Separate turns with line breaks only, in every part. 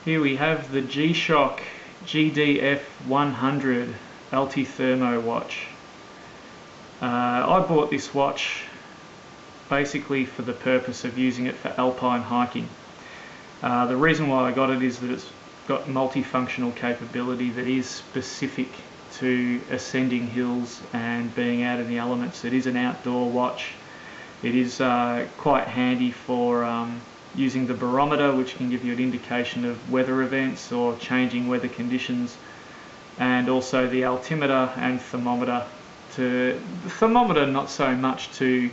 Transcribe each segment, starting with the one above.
Here we have the G-SHOCK GDF-100 ALTI-THERMO watch. I bought this watch basically for the purpose of using it for alpine hiking. The reason why I got it is that it's got multifunctional capability that is specific to ascending hills and being out in the elements. It is an outdoor watch. It is quite handy for using the barometer, which can give you an indication of weather events or changing weather conditions, and also the altimeter and thermometer. The thermometer not so much to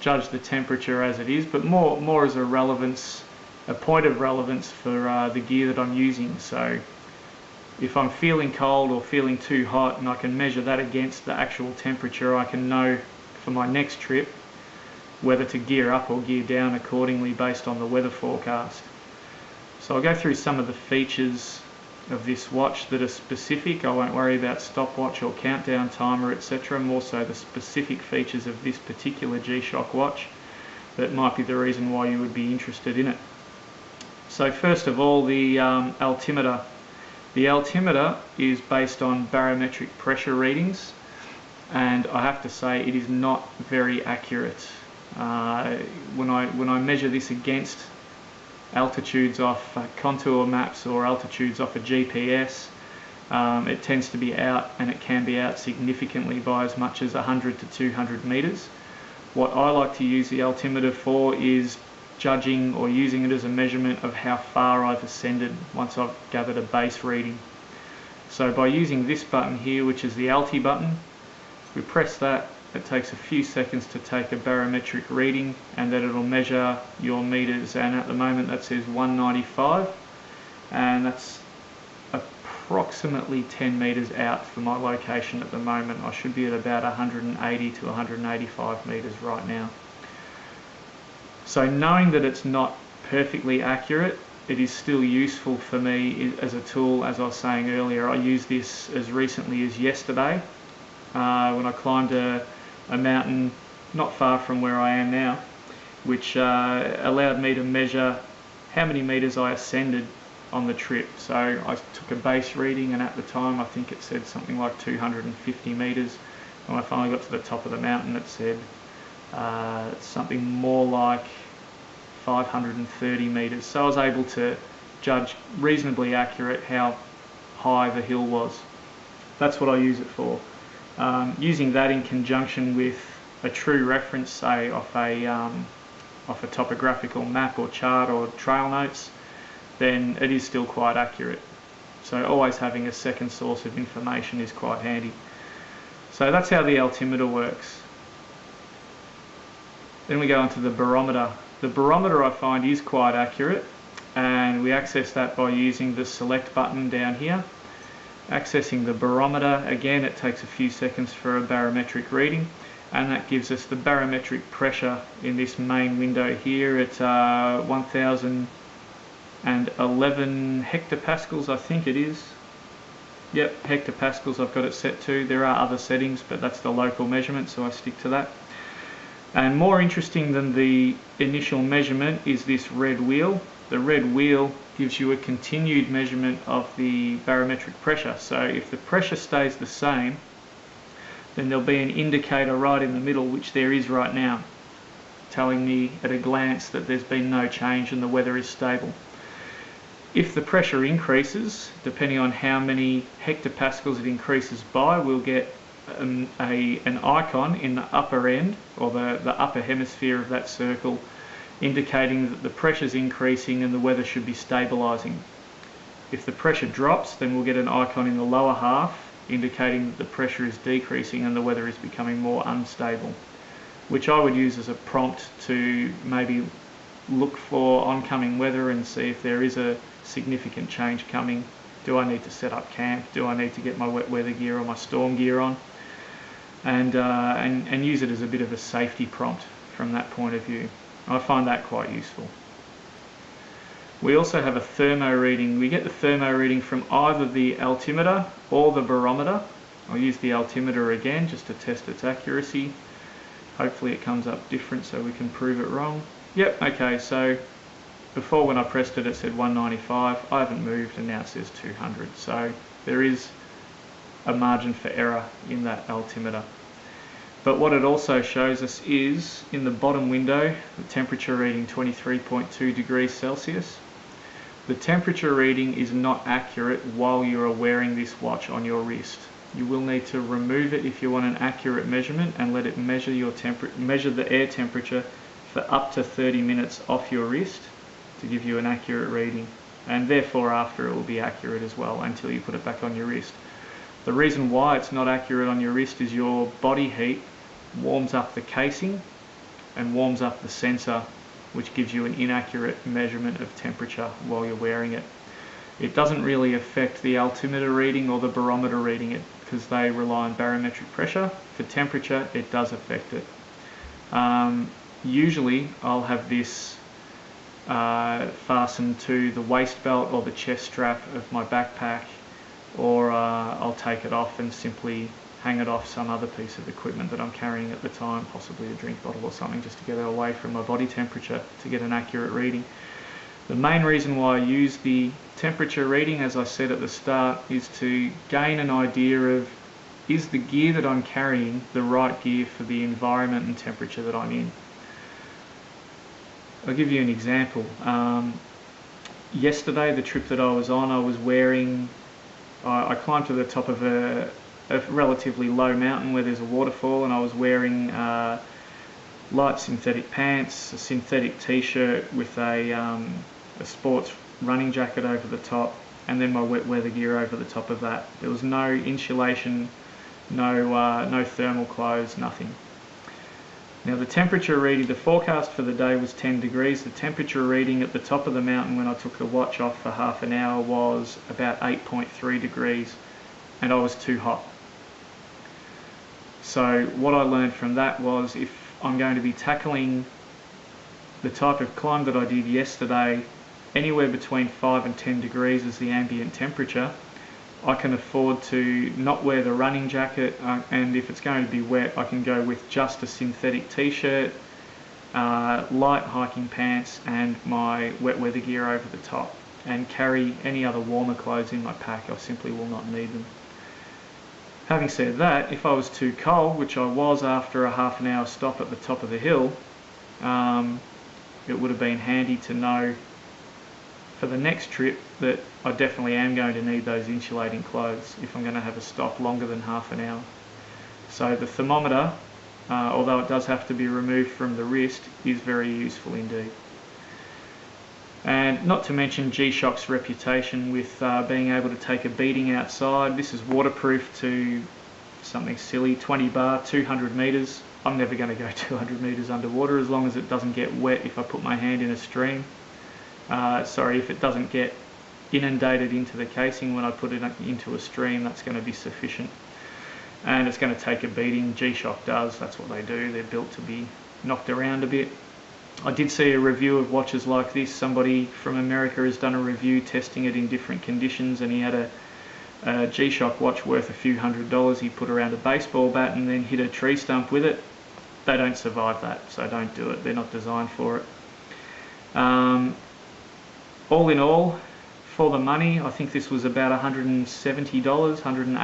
judge the temperature as it is, but more as a point of relevance for the gear that I'm using. So if I'm feeling cold or feeling too hot and I can measure that against the actual temperature, I can know for my next trip whether to gear up or gear down accordingly based on the weather forecast. So I'll go through some of the features of this watch that are specific. I won't worry about stopwatch or countdown timer, etc. More so the specific features of this particular G-SHOCK watch that might be the reason why you would be interested in it. So first of all, the altimeter. The altimeter is based on barometric pressure readings, and I have to say it is not very accurate. When I measure this against altitudes off contour maps or altitudes off a GPS, it tends to be out, and it can be out significantly by as much as 100 to 200 meters. What I like to use the altimeter for is judging or using it as a measurement of how far I've ascended once I've gathered a base reading. So by using this button here, which is the Alti button, we press that. It takes a few seconds to take a barometric reading, and then it'll measure your meters, and at the moment that says 195, and that's approximately 10 meters out from my location at the moment. I should be at about 180 to 185 meters right now. So knowing that it's not perfectly accurate, it is still useful for me as a tool. As I was saying earlier, I used this as recently as yesterday when I climbed a mountain not far from where I am now, which allowed me to measure how many meters I ascended on the trip. So I took a base reading, and at the time I think it said something like 250 meters. When I finally got to the top of the mountain, it said something more like 530 meters. So I was able to judge reasonably accurate how high the hill was. That's what I use it for. Using that in conjunction with a true reference, say off a topographical map or chart or trail notes, then it is still quite accurate. So always having a second source of information is quite handy. So that's how the altimeter works. Then we go on to the barometer. The barometer I find is quite accurate, and we access that by using the select button down here. Accessing the barometer, again it takes a few seconds for a barometric reading, and that gives us the barometric pressure in this main window here at 1011 hectopascals, I think it is. Yep, hectopascals I've got it set to. There are other settings, but that's the local measurement, so I stick to that. And more interesting than the initial measurement is this red wheel. The red wheel gives you a continued measurement of the barometric pressure. So if the pressure stays the same, then there'll be an indicator right in the middle, which there is right now, telling me at a glance that there's been no change and the weather is stable. If the pressure increases, depending on how many hectopascals it increases by, we'll get an icon in the upper end, or the upper hemisphere of that circle, indicating that the pressure is increasing and the weather should be stabilising. If the pressure drops, then we'll get an icon in the lower half, indicating that the pressure is decreasing and the weather is becoming more unstable, which I would use as a prompt to maybe look for oncoming weather and see if there is a significant change coming. Do I need to set up camp? Do I need to get my wet weather gear or my storm gear on? And use it as a bit of a safety prompt from that point of view. I find that quite useful. We also have a thermo reading. We get the thermo reading from either the altimeter or the barometer. I'll use the altimeter again just to test its accuracy. Hopefully it comes up different so we can prove it wrong. Yep, okay, so before when I pressed it, it said 195. I haven't moved and now it says 200. So there is a margin for error in that altimeter. But what it also shows us is, in the bottom window, the temperature reading 23.2 degrees Celsius. The temperature reading is not accurate while you are wearing this watch on your wrist. You will need to remove it if you want an accurate measurement and let it measure the air temperature for up to 30 minutes off your wrist to give you an accurate reading. And therefore after it will be accurate as well until you put it back on your wrist. The reason why it's not accurate on your wrist is your body heat warms up the casing and warms up the sensor, which gives you an inaccurate measurement of temperature while you're wearing it. It doesn't really affect the altimeter reading or the barometer reading it because they rely on barometric pressure. For temperature, it does affect it. Usually I'll have this fastened to the waist belt or the chest strap of my backpack, or I'll take it off and simply hang it off some other piece of equipment that I'm carrying at the time, possibly a drink bottle or something, just to get it away from my body temperature to get an accurate reading. The main reason why I use the temperature reading, as I said at the start, is to gain an idea of, is the gear that I'm carrying the right gear for the environment and temperature that I'm in. I'll give you an example. Yesterday, the trip that I was on, I was wearing, I climbed to the top of a relatively low mountain where there's a waterfall, and I was wearing light synthetic pants, a synthetic t-shirt with a sports running jacket over the top, and then my wet weather gear over the top of that. There was no insulation, no thermal clothes, nothing. Now the temperature reading, the forecast for the day was 10 degrees. The temperature reading at the top of the mountain when I took the watch off for half an hour was about 8.3 degrees, and I was too hot. So what I learned from that was, if I'm going to be tackling the type of climb that I did yesterday, anywhere between 5 and 10 degrees is the ambient temperature, I can afford to not wear the running jacket, and if it's going to be wet, I can go with just a synthetic t-shirt, light hiking pants, and my wet weather gear over the top, and carry any other warmer clothes in my pack. I simply will not need them. Having said that, if I was too cold, which I was after a half an hour stop at the top of the hill, it would have been handy to know for the next trip that I definitely am going to need those insulating clothes if I'm going to have a stop longer than half an hour. So the thermometer, although it does have to be removed from the wrist, is very useful indeed. And not to mention G-SHOCK's reputation with being able to take a beating outside. This is waterproof to something silly, 20 bar, 200 meters. I'm never going to go 200 meters underwater as long as it doesn't get wet if I put my hand in a stream. If it doesn't get inundated into the casing when I put it into a stream, that's going to be sufficient. And it's going to take a beating. G-SHOCK does, that's what they do. They're built to be knocked around a bit. I did see a review of watches like this. Somebody from America has done a review testing it in different conditions, and he had a G-SHOCK watch worth a few $100s. He put around a baseball bat and then hit a tree stump with it. They don't survive that, so don't do it. They're not designed for it. All in all, for the money, I think this was about $170, $180.